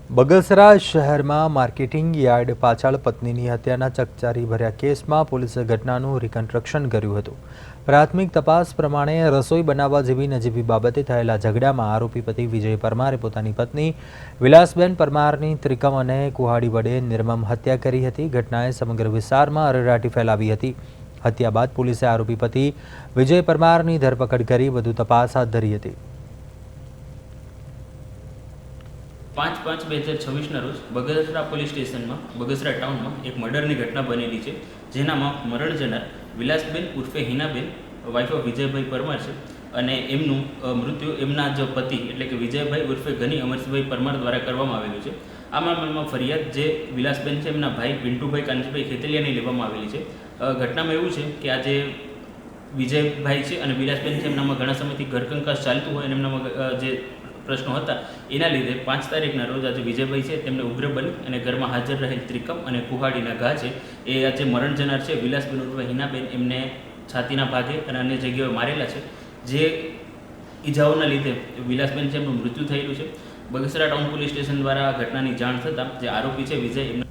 બગસરા શહેરમાં marketing yard પાછળ પત્નીની હત્યાના ચકચારી ભર્યા કેસમાં પોલીસે ઘટનાનું રિકન્સ્ટ્રક્શન કર્યું હતું। પ્રાથમિક તપાસ પ્રમાણે રસોઈ બનાવવા જેવી નજીવી બાબતે થયેલા ઝઘડામાં આરોપી પતિ વિજય પરમારે પોતાની પત્ની વિલાસબેન પરમારની ત્રિકમ અને કુહાડી વડે નિર્મમ હત્યા કરી હતી। ઘટનાએ સમગ્ર વિસ્તારમાં અરેરાટી ફેલાવી હતી। હત્યા બાદ પોલીસે આરોપી પતિ વિજય પરમારની ધરપકડ કરી વધુ તપાસ હાથ ધરી હતી। 5/5/2026 રોજ બગસરા પોલીસ સ્ટેશનમાં બગસરા ટાઉનમાં એક મર્ડરની ઘટના બનેલી છે, જેનામાં મરણ જનાર વિલાસબેન ઉર્ફે હિનાબેન વાઇફ ઓફ વિજયભાઈ પરમાર છે અને એમનું મૃત્યુ એમના જ પતિ એટલે કે વિજયભાઈ ઉર્ફે ગની અમરસિંહભાઈ પરમાર દ્વારા કરવામાં આવેલું છે। આ મામલામાં ફરિયાદ જે વિલાસબેન છે એમના ભાઈ પિન્ટુભાઈ કાંતિભાઈ ખેતલિયાની લેવામાં આવેલી છે। ઘટનામાં એવું છે કે આ જે વિજયભાઈ છે અને વિલાસબેન છે એમનામાં ઘણા સમયથી ઘરકંકાસ ચાલતું હોય અને એમનામાં જે પ્રશ્નો હતા એના લીધે 5 તારીખના રોજ આજે વિજયભાઈ છે તેમને ઉગ્ર બની અને ઘરમાં હાજર રહેલ ત્રિકમ અને કુહાડીના ઘા છે એ આજે મરણ જનાર છે વિલાસબેન ઉર્ફે હિનાબેન એમને છાતીના ભાગે અને અન્ય જગ્યાએ મારેલા છે, જે ઈજાઓના લીધે વિલાસબેન છે એમનું મૃત્યુ થયેલું છે। બગસરા ટાઉન પોલીસ સ્ટેશન દ્વારા ઘટનાની જાણ થતાં જે આરોપી છે વિજય એમના